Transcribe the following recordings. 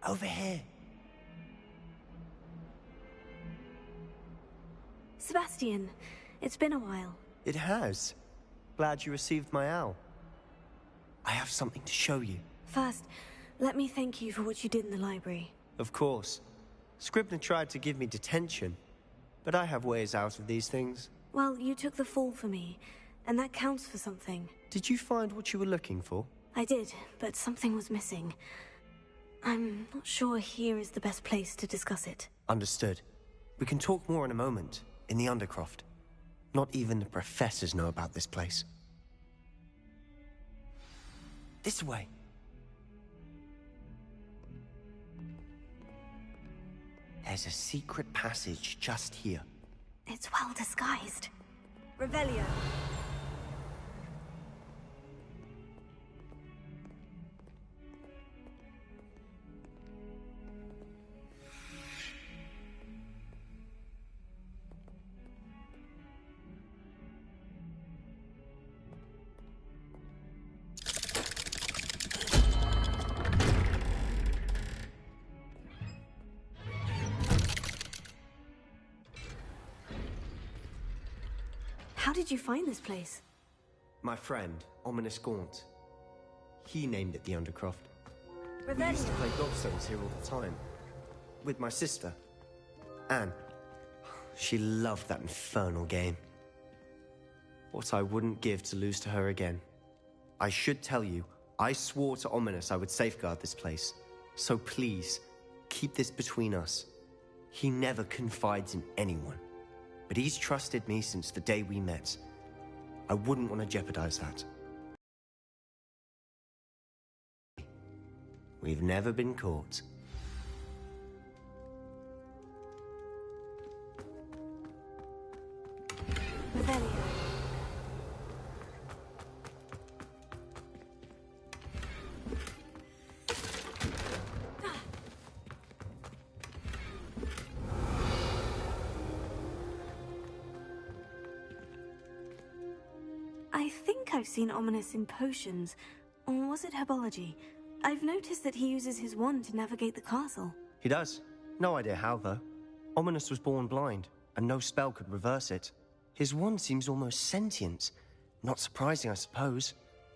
Over here. Sebastian, it's been a while. It has. Glad you received my owl. I have something to show you. First, let me thank you for what you did in the library. Of course. Scribner tried to give me detention, but I have ways out of these things. Well, you took the fall for me, and that counts for something. Did you find what you were looking for? I did, but something was missing. I'm not sure here is the best place to discuss it. Understood. We can talk more in a moment, in the Undercroft. Not even the professors know about this place. This way. There's a secret passage just here. It's well disguised. Revelio. How did you find this place? My friend, Ominous Gaunt. He named it the Undercroft. We used to play gobstones here all the time. With my sister, Anne. She loved that infernal game. What I wouldn't give to lose to her again. I should tell you, I swore to Ominous I would safeguard this place. So please, keep this between us. He never confides in anyone. But he's trusted me since the day we met. I wouldn't want to jeopardize that. We've never been caught. Revelio. I think I've seen Ominous in potions, or was it herbology? I've noticed that he uses his wand to navigate the castle. He does. No idea how, though. Ominous was born blind, and no spell could reverse it. His wand seems almost sentient. Not surprising, I suppose.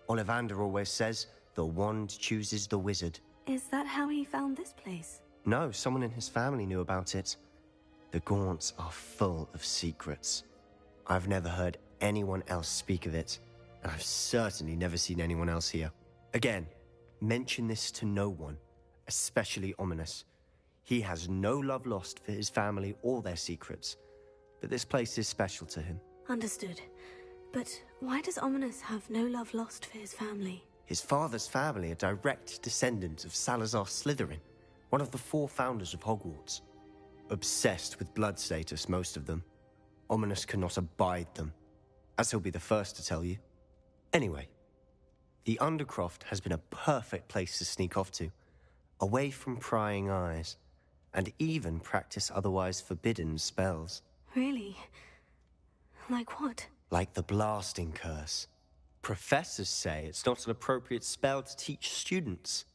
Ollivander always says, the wand chooses the wizard. Is that how he found this place? No, someone in his family knew about it. The Gaunts are full of secrets. I've never heard anyone else speak of it, and I've certainly never seen anyone else here. Again, mention this to no one, especially Ominous. He has no love lost for his family or their secrets, but this place is special to him. Understood. But why does Ominous have no love lost for his family? His father's family are direct descendants of Salazar Slytherin, one of the 4 founders of Hogwarts. Obsessed with blood status, most of them. Ominous cannot abide them, as he'll be the first to tell you. Anyway, the Undercroft has been a perfect place to sneak off to, away from prying eyes, and even practice otherwise forbidden spells. Really? Like what? Like the blasting curse. Professors say it's not an appropriate spell to teach students.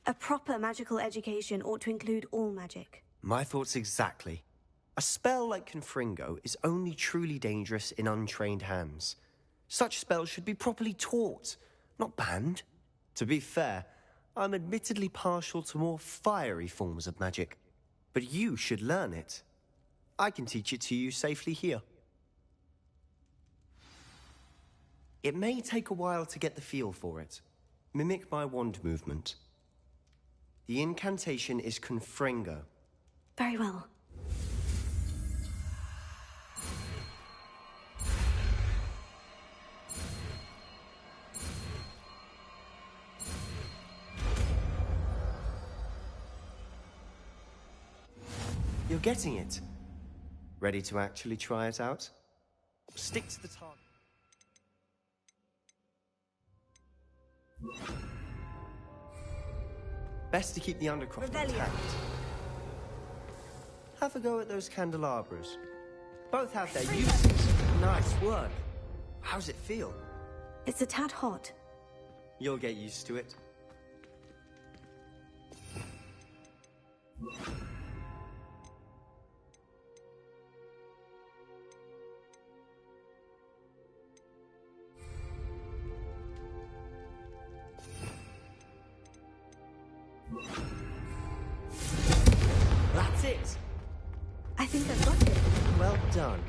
A proper magical education ought to include all magic. My thoughts exactly. A spell like Confringo is only truly dangerous in untrained hands. Such spells should be properly taught, not banned. To be fair, I'm admittedly partial to more fiery forms of magic. But you should learn it. I can teach it to you safely here. It may take a while to get the feel for it. Mimic my wand movement. The incantation is Confringo. Very well. You're getting it. Ready to actually try it out? Stick to the target. Best to keep the Undercroft intact. Have a go at those candelabras. Both have their uses. Nice work. How's it feel? It's a tad hot. You'll get used to it. That's it! I think I've got it. Well done.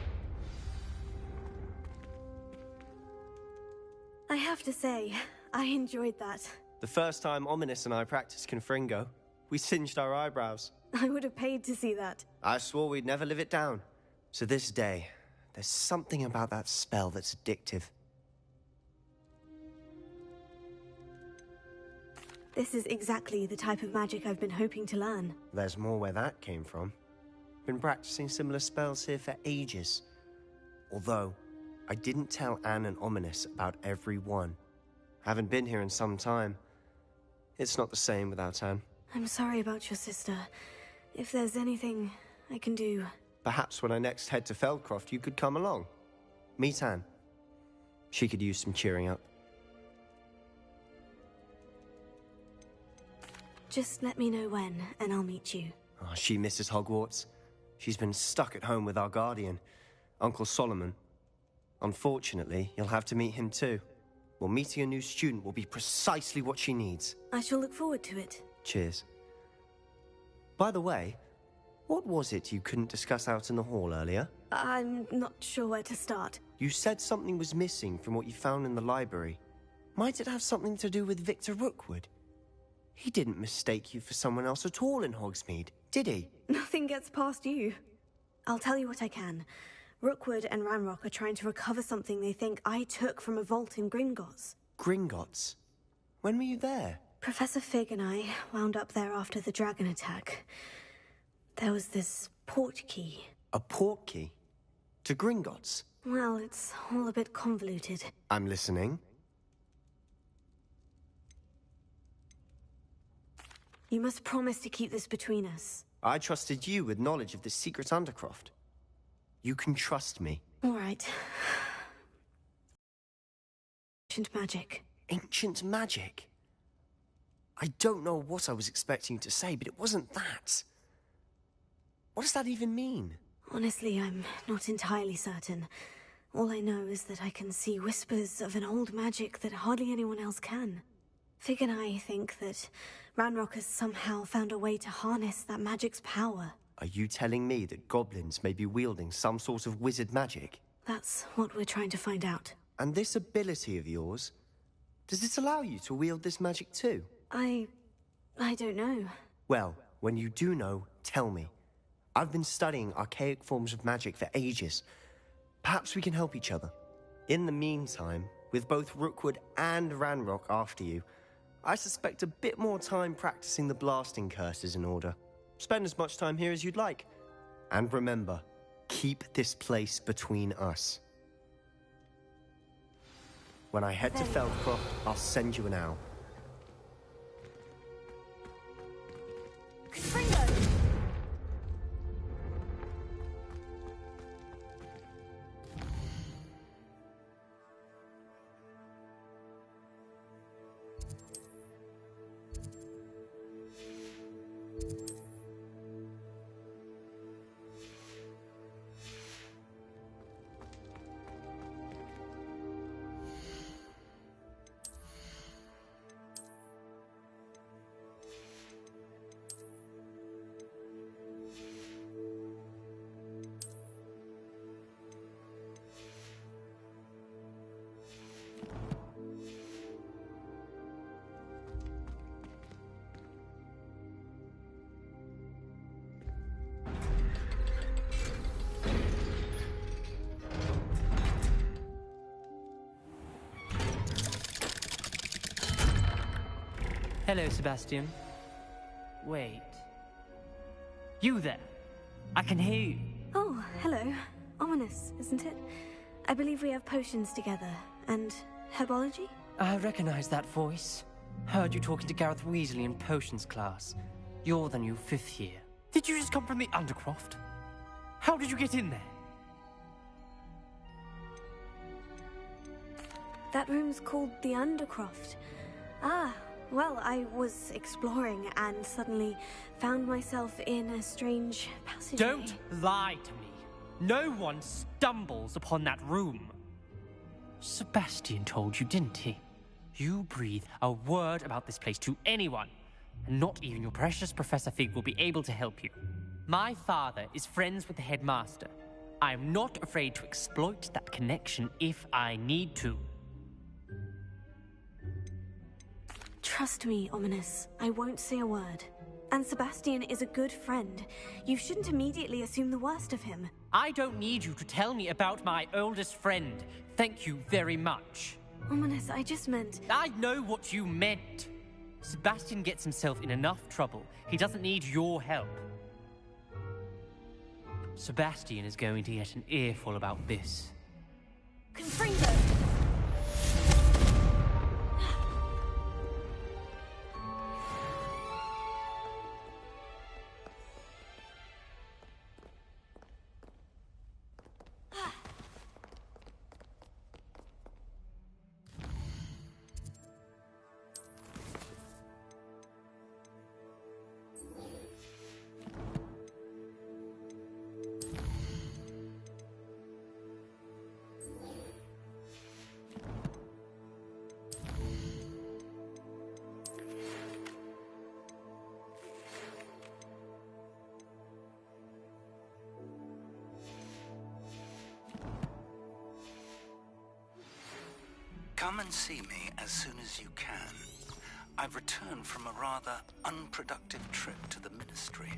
I have to say, I enjoyed that. The first time Ominous and I practiced Confringo, we singed our eyebrows. I would have paid to see that. I swore we'd never live it down. So this day, there's something about that spell that's addictive. This is exactly the type of magic I've been hoping to learn. There's more where that came from. Been practicing similar spells here for ages. Although, I didn't tell Anne and Ominous about every one. Haven't been here in some time. It's not the same without Anne. I'm sorry about your sister. If there's anything I can do... Perhaps when I next head to Feldcroft, you could come along. Meet Anne. She could use some cheering up. Just let me know when, and I'll meet you. Oh, she misses Hogwarts. She's been stuck at home with our guardian, Uncle Solomon. Unfortunately, you'll have to meet him too. Well, meeting a new student will be precisely what she needs. I shall look forward to it. Cheers. By the way, what was it you couldn't discuss out in the hall earlier? I'm not sure where to start. You said something was missing from what you found in the library. Might it have something to do with Victor Rookwood? He didn't mistake you for someone else at all in Hogsmeade, did he? Nothing gets past you. I'll tell you what I can. Rookwood and Ranrock are trying to recover something they think I took from a vault in Gringotts. Gringotts? When were you there? Professor Fig and I wound up there after the dragon attack. There was this port key. A port key? To Gringotts? Well, it's all a bit convoluted. I'm listening. You must promise to keep this between us. I trusted you with knowledge of this secret Undercroft. You can trust me. All right. Ancient magic. Ancient magic? I don't know what I was expecting you to say, but it wasn't that. What does that even mean? Honestly, I'm not entirely certain. All I know is that I can see whispers of an old magic that hardly anyone else can. Fig and I think that Ranrock has somehow found a way to harness that magic's power. Are you telling me that goblins may be wielding some sort of wizard magic? That's what we're trying to find out. And this ability of yours, does it allow you to wield this magic too? I don't know. Well, when you do know, tell me. I've been studying archaic forms of magic for ages. Perhaps we can help each other. In the meantime, with both Rookwood and Ranrock after you, I suspect a bit more time practicing the blasting curse is in order. Spend as much time here as you'd like. And remember, keep this place between us. When I head to Feldcroft, I'll send you an owl. Hello, Sebastian. Wait. You there? I can hear you. Oh, hello. Ominous, isn't it? I believe we have potions together. And herbology? I recognize that voice. Heard you talking to Gareth Weasley in potions class. You're the new 5th year. Did you just come from the Undercroft? How did you get in there? That room's called the Undercroft. Ah, well, I was exploring and suddenly found myself in a strange passageway. Don't lie to me. No one stumbles upon that room. Sebastian told you, didn't he? You breathe a word about this place to anyone, and not even your precious Professor Fig will be able to help you. My father is friends with the headmaster. I am not afraid to exploit that connection if I need to. Trust me, Ominous. I won't say a word. And Sebastian is a good friend. You shouldn't immediately assume the worst of him. I don't need you to tell me about my oldest friend. Thank you very much. Ominous, I just meant... I know what you meant. Sebastian gets himself in enough trouble. He doesn't need your help. Sebastian is going to get an earful about this. Confringo! Come and see me as soon as you can. I've returned from a rather unproductive trip to the Ministry,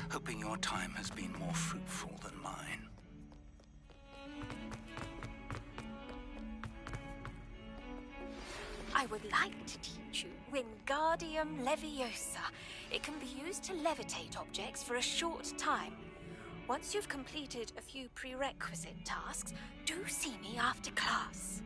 hoping your time has been more fruitful than mine. I would like to teach you Wingardium Leviosa. It can be used to levitate objects for a short time. Once you've completed a few prerequisite tasks, do see me after class.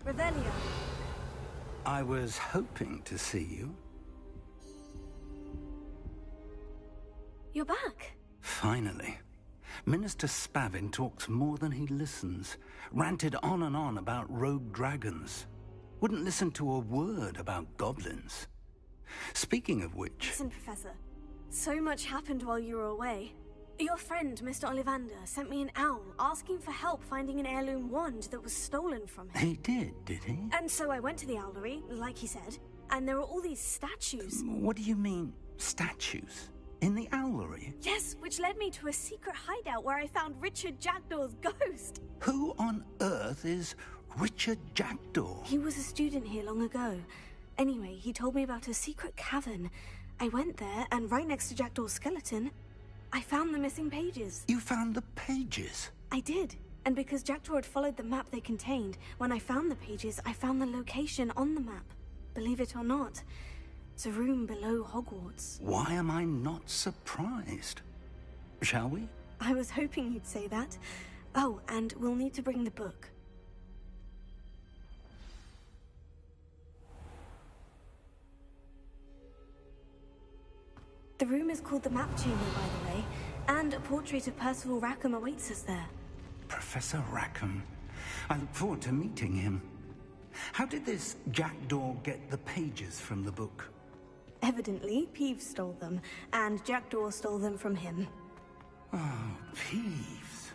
Revelio. I was hoping to see you. You're back. Finally. Minister Spavin talks more than he listens. Ranted on and on about rogue dragons. Wouldn't listen to a word about goblins. Speaking of which... Listen, Professor. So much happened while you were away. Your friend, Mr. Ollivander, sent me an owl asking for help finding an heirloom wand that was stolen from him. He did he? And so I went to the owlery, like he said, and there were all these statues. What do you mean, statues? In the owlery? Yes, which led me to a secret hideout where I found Richard Jackdaw's ghost. Who on earth is Richard Jackdaw? He was a student here long ago. Anyway, he told me about a secret cavern. I went there, and right next to Jackdaw's skeleton, I found the missing pages. You found the pages? I did. And because Jackdaw had followed the map they contained, when I found the pages, I found the location on the map. Believe it or not, it's a room below Hogwarts. Why am I not surprised? Shall we? I was hoping you'd say that. Oh, and we'll need to bring the book. The room is called the Map Chamber, by the way, and a portrait of Percival Rackham awaits us there. Professor Rackham. I look forward to meeting him. How did this Jackdaw get the pages from the book? Evidently, Peeves stole them, and Jackdaw stole them from him. Oh, Peeves.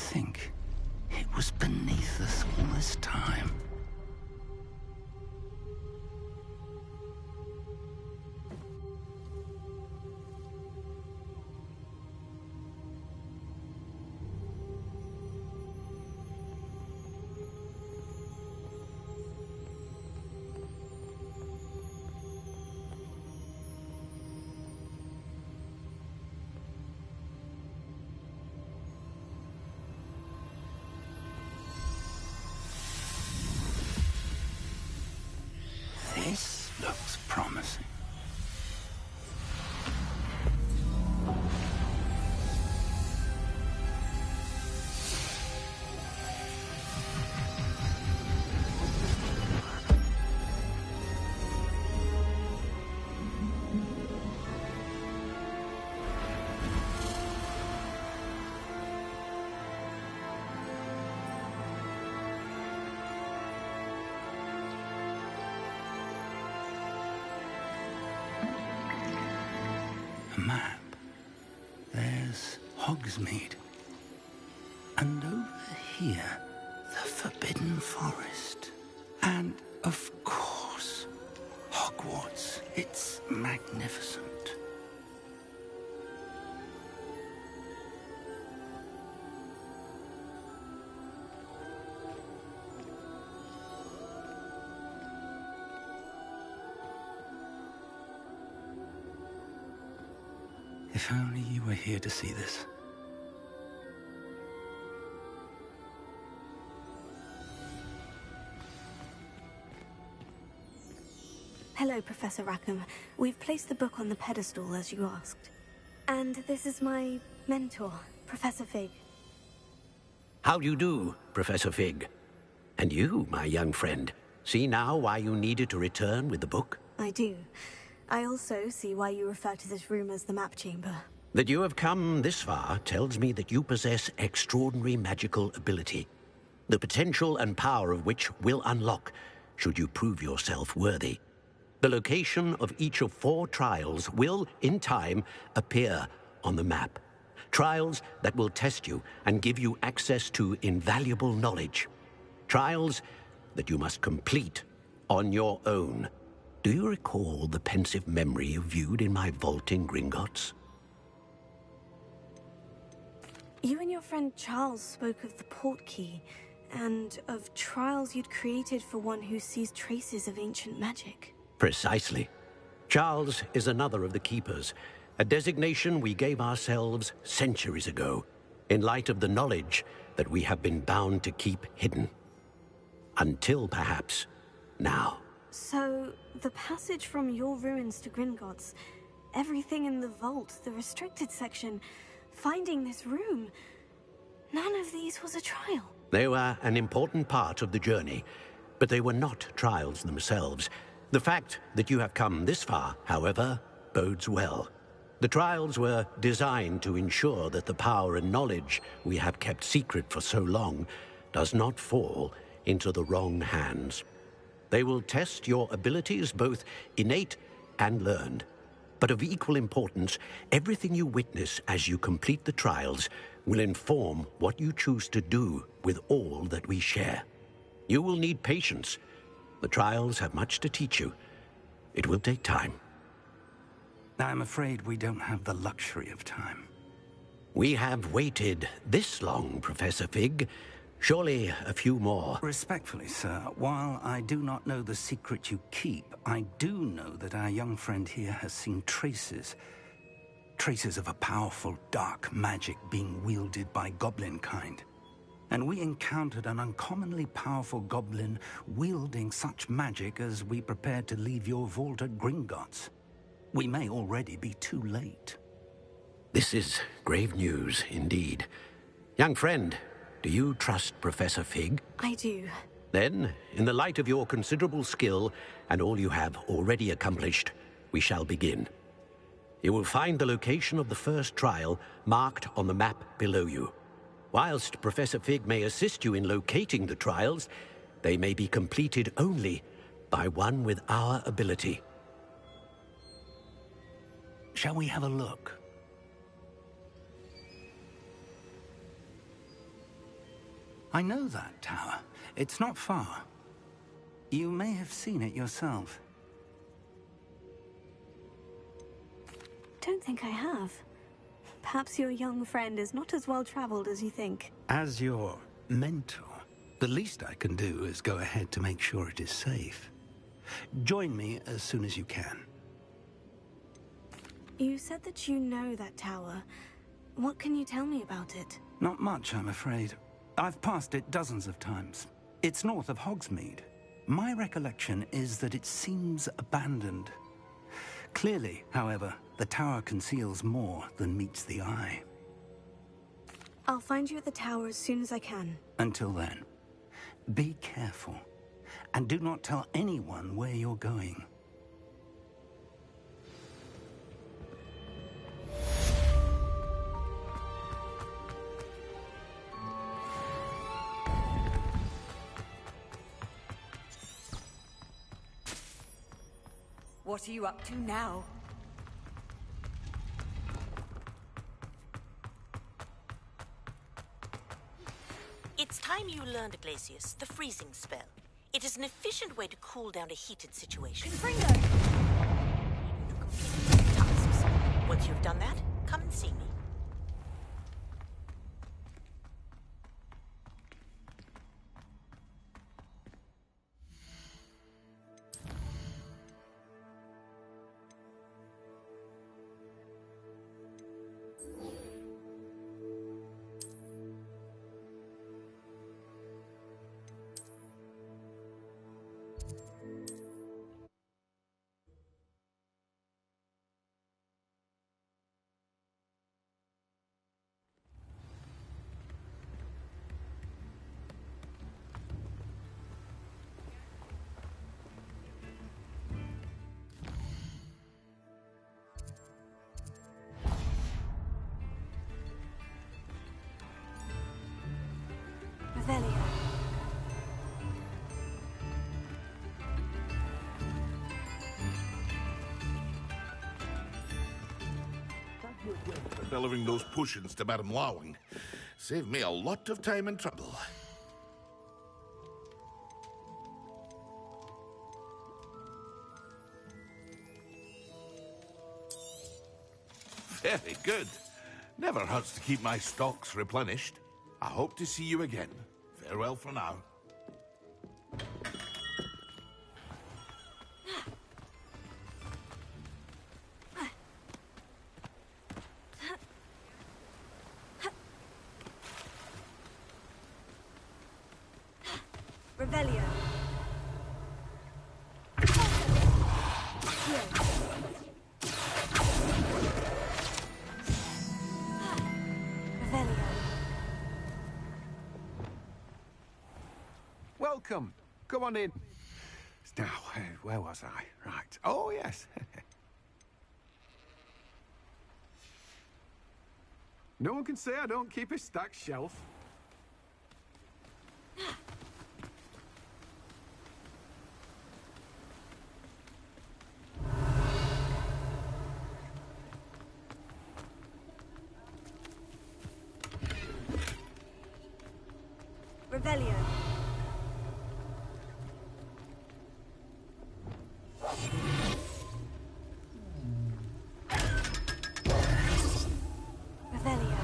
think it was beneath us all this time. This looks promising. Map. There's Hogsmeade. And over here, the Forbidden Forest. And, of course, Hogwarts. It's magnificent. If only you were here to see this. Hello, Professor Rackham. We've placed the book on the pedestal as you asked. And this is my mentor, Professor Fig. How do you do, Professor Fig? And you, my young friend, see now why you needed to return with the book? I do. I also see why you refer to this room as the map chamber. That you have come this far tells me that you possess extraordinary magical ability, the potential and power of which will unlock should you prove yourself worthy. The location of each of 4 trials will, in time, appear on the map. Trials that will test you and give you access to invaluable knowledge. Trials that you must complete on your own. Do you recall the pensive memory you viewed in my vault in Gringotts? You and your friend Charles spoke of the portkey, and of trials you'd created for one who sees traces of ancient magic. Precisely. Charles is another of the Keepers, a designation we gave ourselves centuries ago, in light of the knowledge that we have been bound to keep hidden. Until, perhaps, now. So, the passage from your ruins to Gringotts, everything in the vault, the restricted section, finding this room, none of these was a trial. They were an important part of the journey, but they were not trials themselves. The fact that you have come this far, however, bodes well. The trials were designed to ensure that the power and knowledge we have kept secret for so long does not fall into the wrong hands. They will test your abilities, both innate and learned. But of equal importance, everything you witness as you complete the trials will inform what you choose to do with all that we share. You will need patience. The trials have much to teach you. It will take time. I'm afraid we don't have the luxury of time. We have waited this long, Professor Fig. Surely a few more. Respectfully, sir, while I do not know the secret you keep, I do know that our young friend here has seen traces. Traces of a powerful dark magic being wielded by goblin kind. And we encountered an uncommonly powerful goblin wielding such magic as we prepared to leave your vault at Gringotts. We may already be too late. This is grave news indeed. Young friend, do you trust Professor Fig? I do. Then, in the light of your considerable skill and all you have already accomplished, we shall begin. You will find the location of the first trial marked on the map below you. Whilst Professor Fig may assist you in locating the trials, they may be completed only by one with our ability. Shall we have a look? I know that tower. It's not far. You may have seen it yourself. Don't think I have. Perhaps your young friend is not as well-traveled as you think. As your mentor, the least I can do is go ahead to make sure it is safe. Join me as soon as you can. You said that you know that tower. What can you tell me about it? Not much, I'm afraid. I've passed it dozens of times. It's north of Hogsmeade. My recollection is that it seems abandoned. Clearly, however, the tower conceals more than meets the eye. I'll find you at the tower as soon as I can. Until then, be careful, and do not tell anyone where you're going. What are you up to now? It's time you learned, Glacius, the freezing spell. It is an efficient way to cool down a heated situation. Confringo! To complete tasks. Once you've done that, come and see me. Revelio. For delivering those potions to Madame Lawing. Saved me a lot of time and trouble. Very good. Never hurts to keep my stocks replenished. I hope to see you again. Farewell for now. Revelio. Revelio. Welcome. Come on in. Now, where was I? Right. Oh, yes. No one can say I don't keep a stacked shelf. Revelio. Revelio.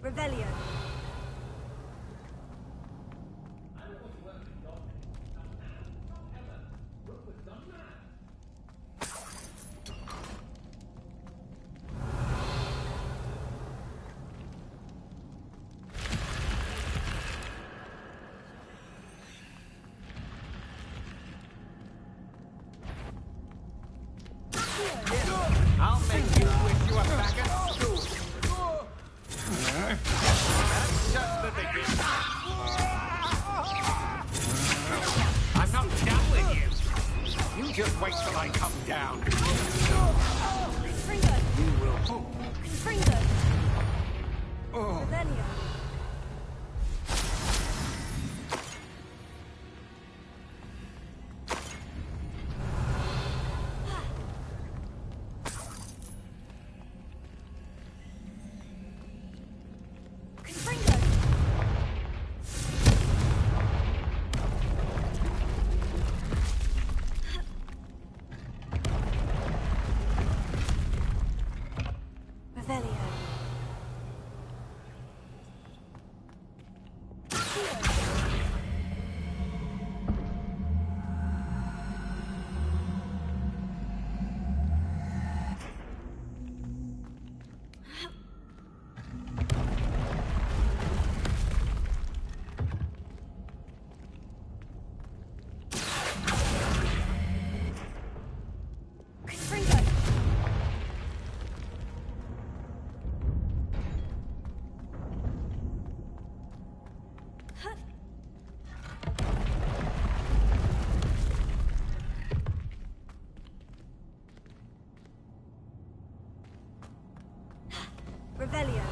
Revelio. I'll make you wish you were back at school. That's just the beginning. I'm not done with you. You just wait till I come down. Confringo! You will. Confringo! Oh. Revelio! Revelio.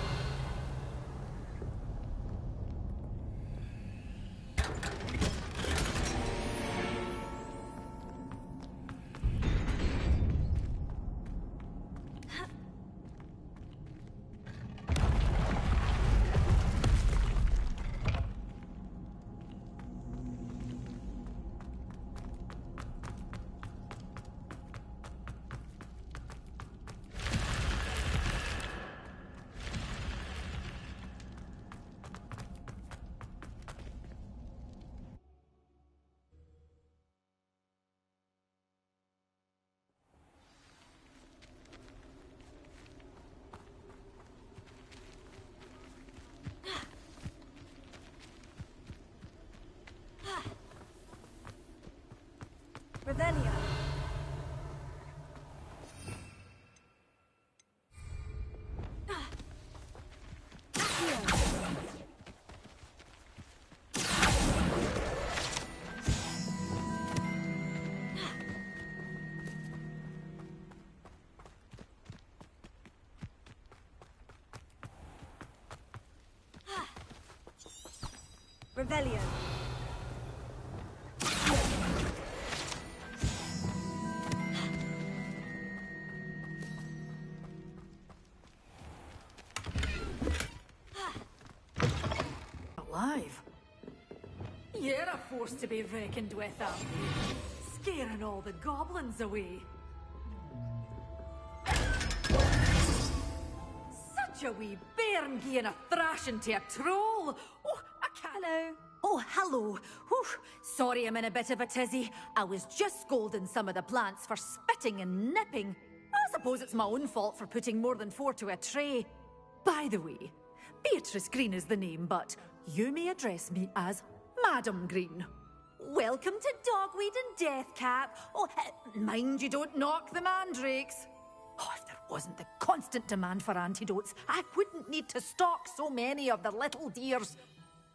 Revelio. Revelio. Alive. You're a force to be reckoned with, aren't you? Scaring all the goblins away. Such a wee bairn giving a thrashing to a troll. Oh, I can't. Hello. Oh, hello. Whew. Sorry I'm in a bit of a tizzy. I was just scolding some of the plants for spitting and nipping. I suppose it's my own fault for putting more than 4 to a tray. By the way, Beatrice Green is the name, but you may address me as Madam Green. Welcome to Dogweed and Deathcap. Oh, mind you don't knock the mandrakes. Oh, if there wasn't the constant demand for antidotes, I wouldn't need to stock so many of the little dears.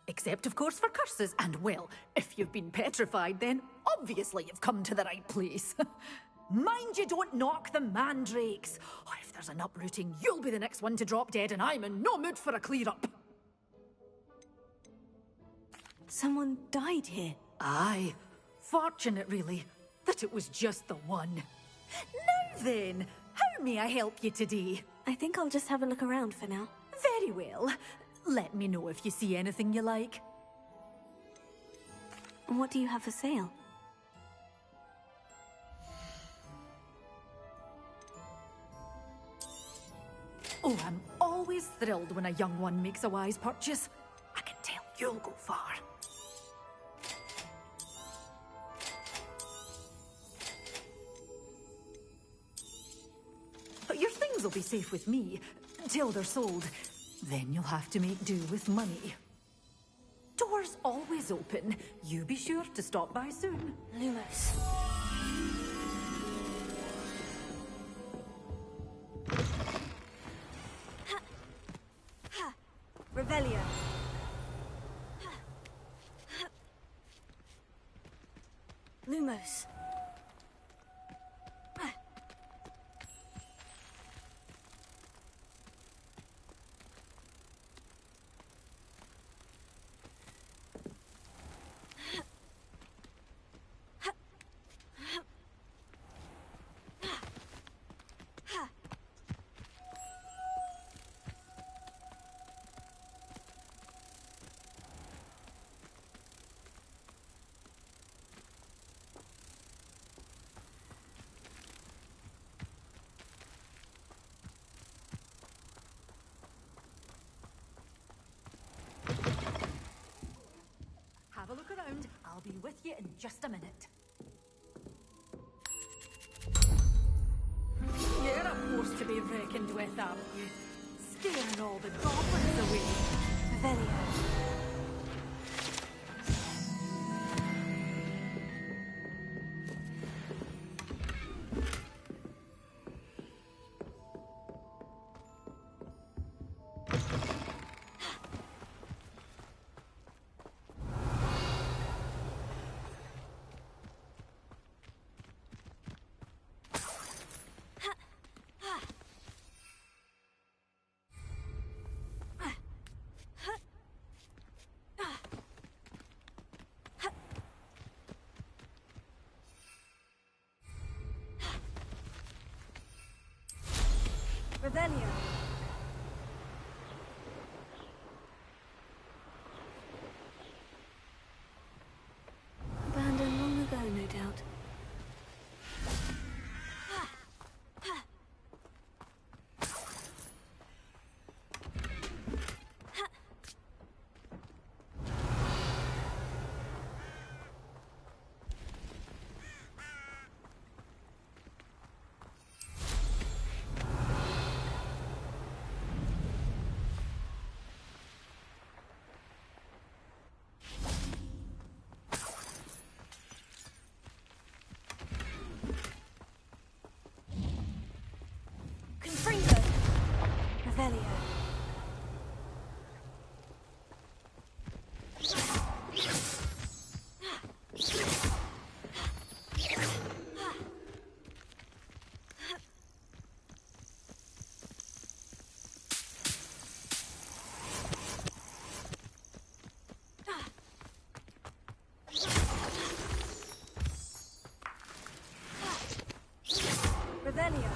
Except, of course, for curses. And, well, if you've been petrified, then obviously you've come to the right place. Mind you don't knock the mandrakes. Oh, if there's an uprooting, you'll be the next one to drop dead, and I'm in no mood for a clear-up. Someone died here. Aye. Fortunate, really, that it was just the one. Now then, how may I help you today? I think I'll just have a look around for now. Very well. Let me know if you see anything you like. What do you have for sale? Oh, I'm always thrilled when a young one makes a wise purchase. I can tell you'll go far. But your things will be safe with me, till they're sold. Then you'll have to make do with money. Doors always open. You be sure to stop by soon. Lumos. Revelio. Lumos. with you in just a minute. You're a force to be reckoned with, aren't you? Scaring all the goblins away. Revelio. Revelio. Abandoned long ago, no doubt. Revelio. Revelio.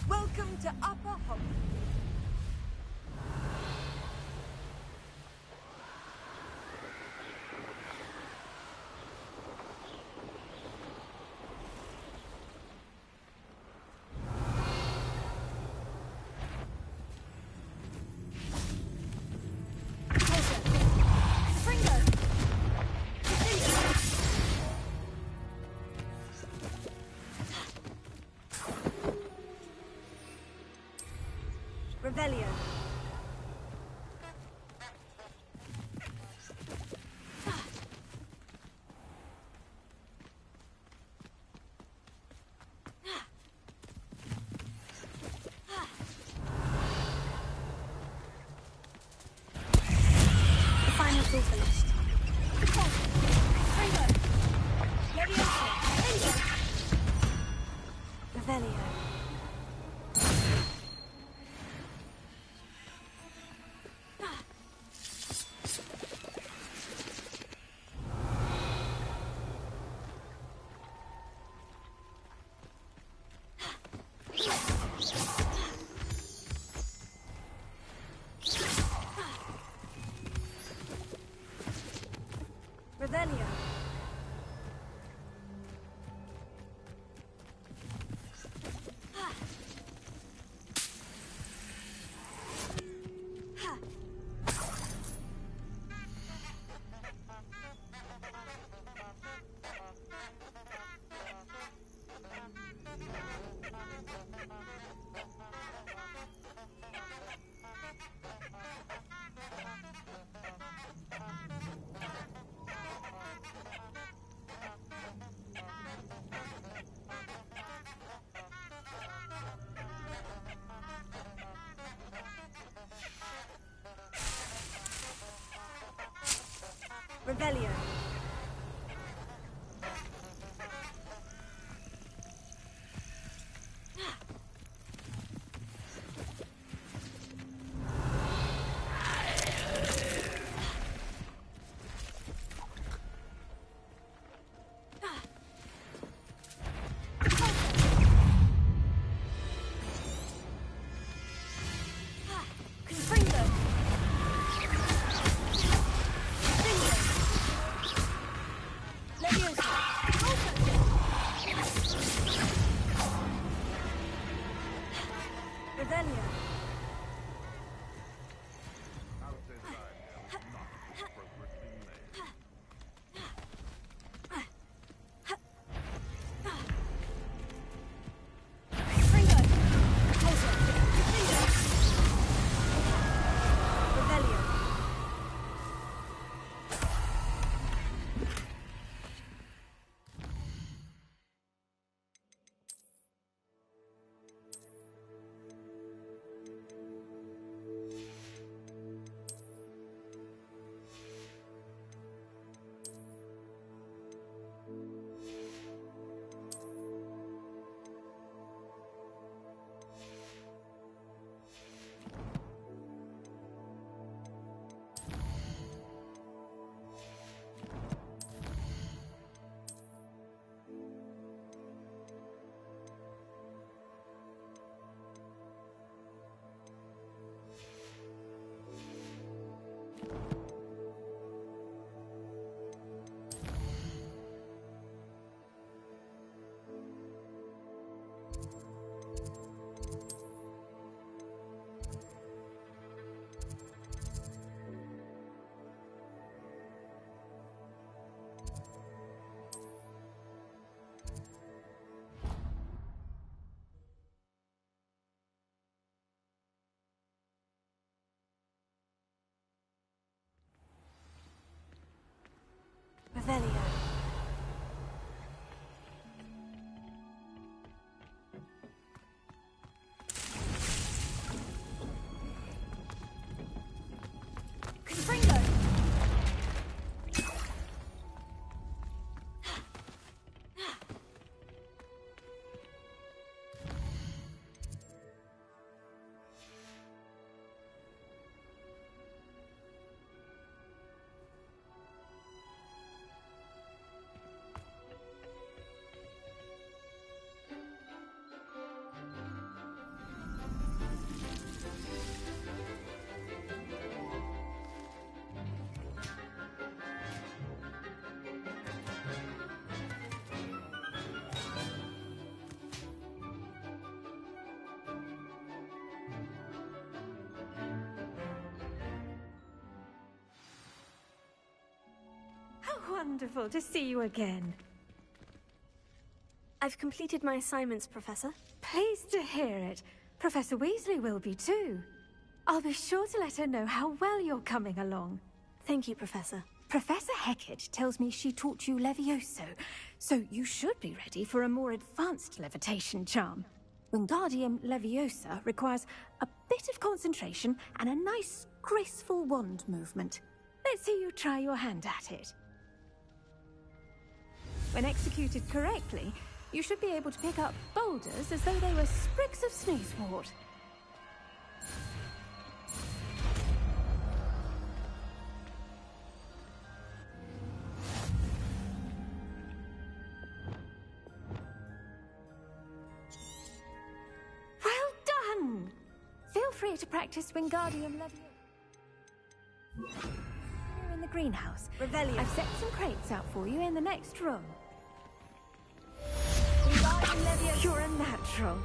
Welcome to Upper Hogwarts. Revelio. The final's all finished. Revelio. Revelio. Revelio. Confringo. Revelio. Confringo! Wonderful to see you again. I've completed my assignments, Professor. Pleased to hear it. Professor Weasley will be too. I'll be sure to let her know how well you're coming along. Thank you, Professor. Professor Hecat tells me she taught you Levioso, so you should be ready for a more advanced levitation charm. Wingardium Leviosa requires a bit of concentration and a nice, graceful wand movement. Let's see you try your hand at it. When executed correctly, you should be able to pick up boulders as though they were sprigs of sneezewort. Well done! Feel free to practice Wingardium Leviosa here in the greenhouse. Revelio. I've set some crates out for you in the next room. You're a natural.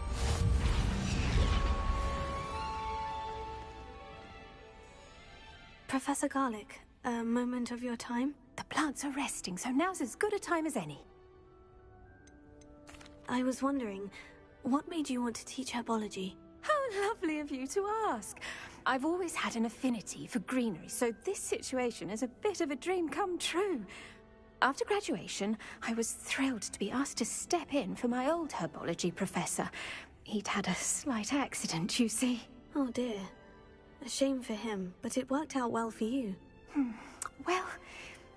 Professor Garlick, a moment of your time? The plants are resting, so now's as good a time as any. I was wondering, what made you want to teach herbology? How lovely of you to ask. I've always had an affinity for greenery, so this situation is a bit of a dream come true. After graduation, I was thrilled to be asked to step in for my old herbology professor. He'd had a slight accident, you see. Oh dear. A shame for him, but it worked out well for you. Well,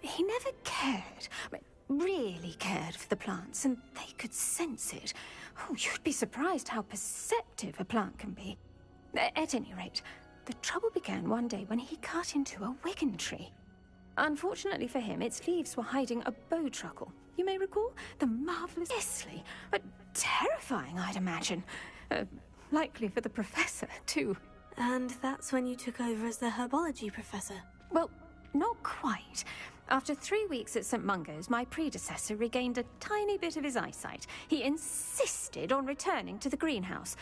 he never cared, really cared for the plants, and they could sense it. Oh, you'd be surprised how perceptive a plant can be. At any rate, the trouble began one day when he cut into a Wigan tree. Unfortunately for him, its leaves were hiding a bowtruckle. You may recall the marvelously, but terrifying, I'd imagine. Likely for the professor, too. And that's when you took over as the herbology professor? Well, not quite. After 3 weeks at St. Mungo's, my predecessor regained a tiny bit of his eyesight. He insisted on returning to the greenhouse.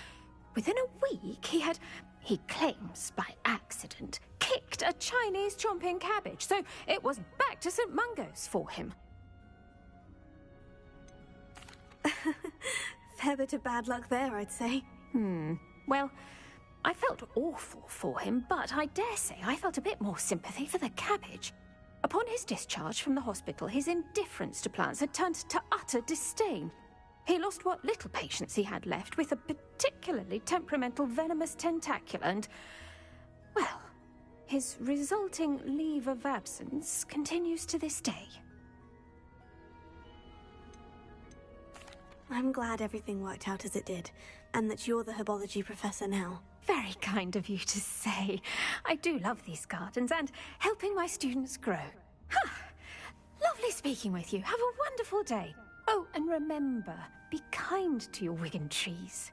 Within a week, he claims by accident, kicked a Chinese chomping cabbage, so it was back to St. Mungo's for him. Fair bit of bad luck there, I'd say. Well, I felt awful for him, but I dare say I felt a bit more sympathy for the cabbage. Upon his discharge from the hospital, his indifference to plants had turned to utter disdain. He lost what little patience he had left with a particularly temperamental venomous tentacula and, well, his resulting leave of absence continues to this day. I'm glad everything worked out as it did, and that you're the herbology professor now. Very kind of you to say. I do love these gardens and helping my students grow. Lovely speaking with you. Have a wonderful day. Oh, and remember, be kind to your Wigan trees.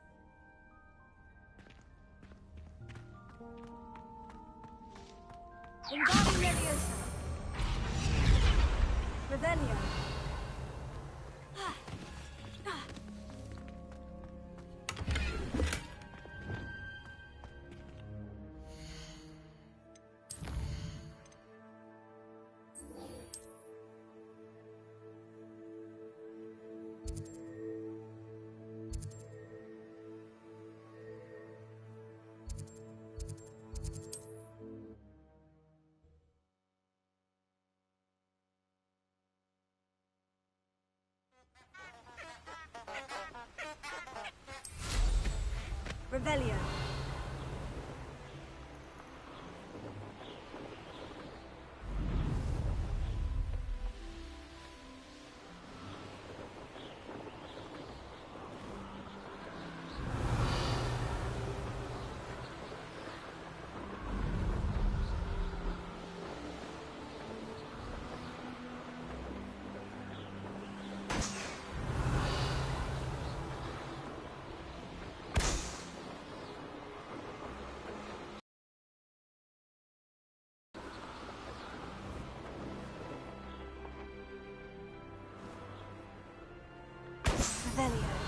Wingardium Leviosa. Revelio. Revelio. Revelio.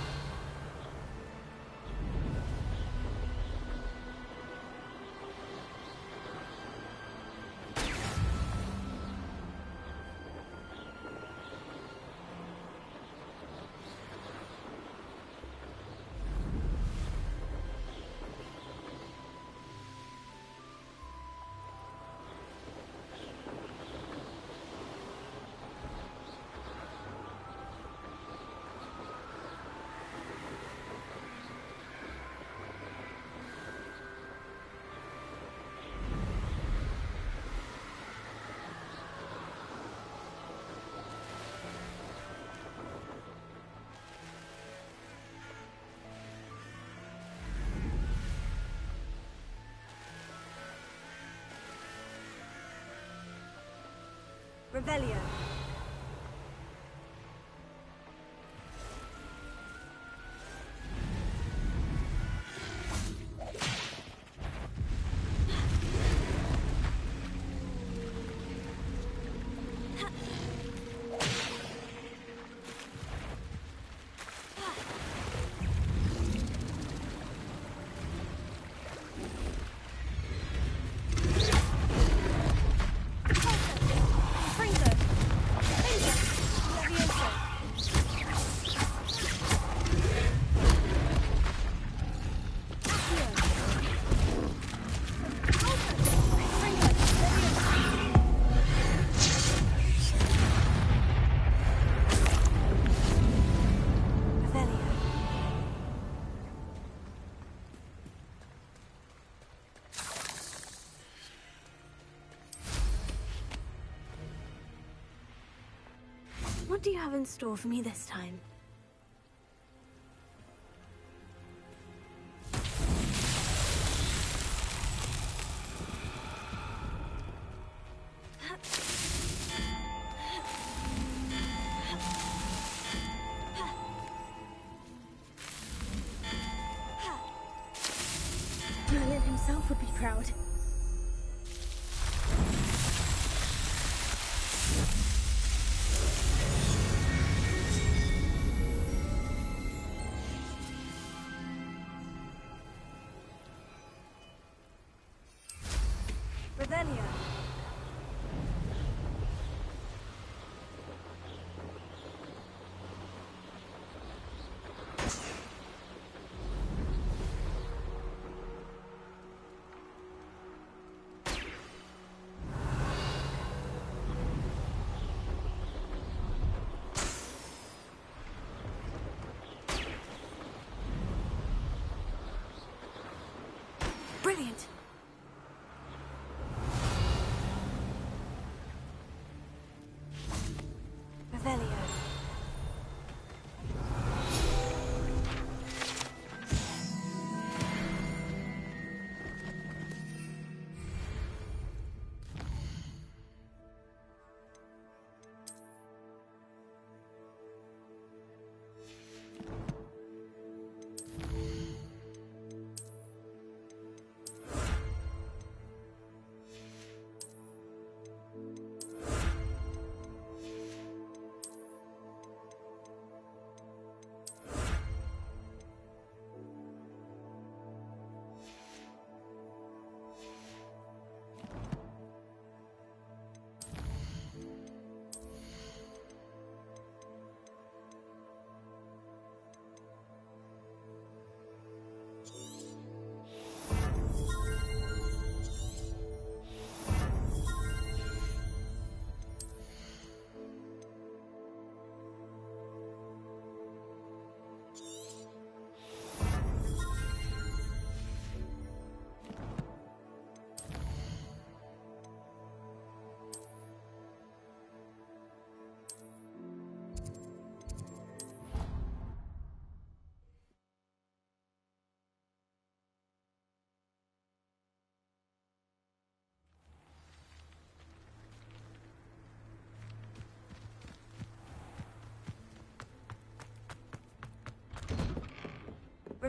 Revelio. What do you have in store for me this time? Merlin himself would be proud. Revelio. Brilliant. Revelio.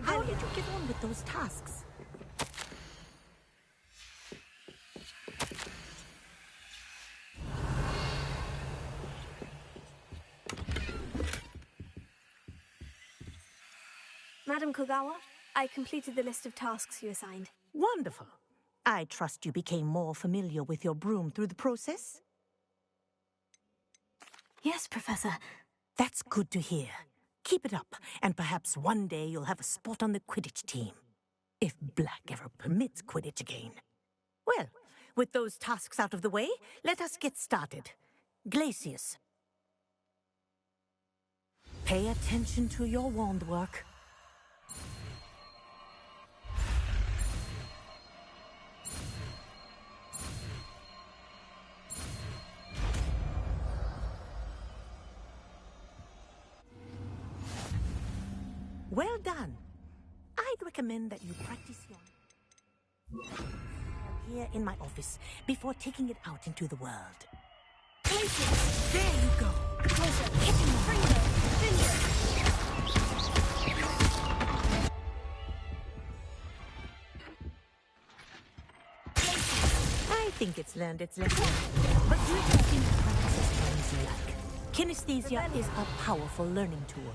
How did you get on with those tasks? Madam Kogawa, I completed the list of tasks you assigned. Wonderful. I trust you became more familiar with your broom through the process? Yes, Professor. That's good to hear. Keep it up, and perhaps one day you'll have a spot on the Quidditch team. If Black ever permits Quidditch again. Well, with those tasks out of the way, let us get started. Glacius. Pay attention to your wand work. Well done. I'd recommend that you practice your... here in my office before taking it out into the world. Places. There you go. Closer. Hitting I think it's learned its lesson. But do it in practice as far as you like. Kinesthesia is a powerful learning tool.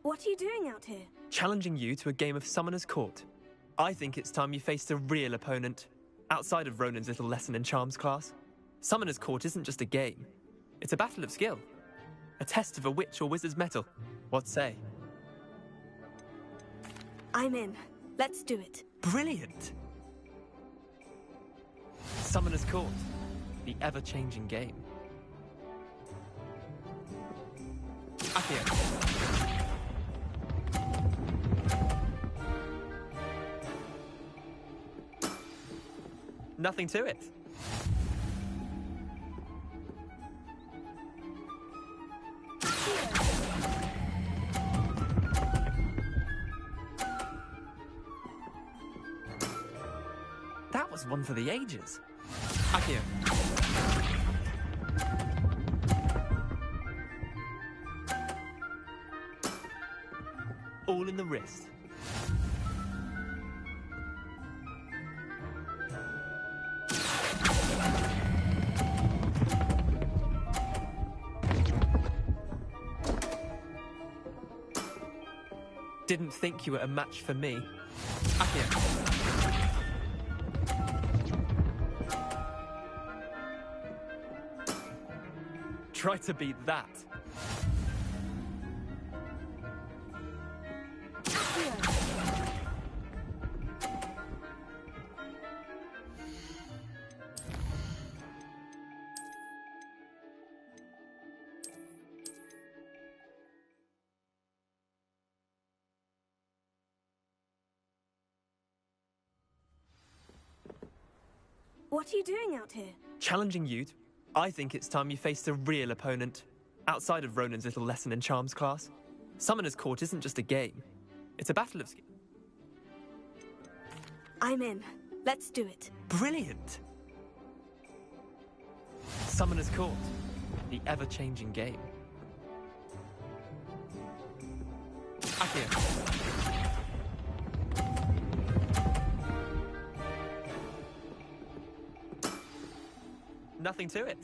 What are you doing out here? Challenging you to a game of Summoner's Court. I think it's time you faced a real opponent, outside of Ronan's little lesson in charms class. Summoner's Court isn't just a game. It's a battle of skill. A test of a witch or wizard's mettle. What say? I'm in. Let's do it. Brilliant! Summoner's Court. The ever-changing game. Accio. Nothing to it. That was one for the ages. Accio. All in the wrist. Didn't think you were a match for me. Accio. Try to beat that. What are you doing out here? Challenging you. I think it's time you faced a real opponent, outside of Ronan's little lesson in charms class. Summoner's Court isn't just a game. It's a battle of skill. I'm in. Let's do it. Brilliant! Summoner's Court. The ever-changing game. Accio. Nothing to it.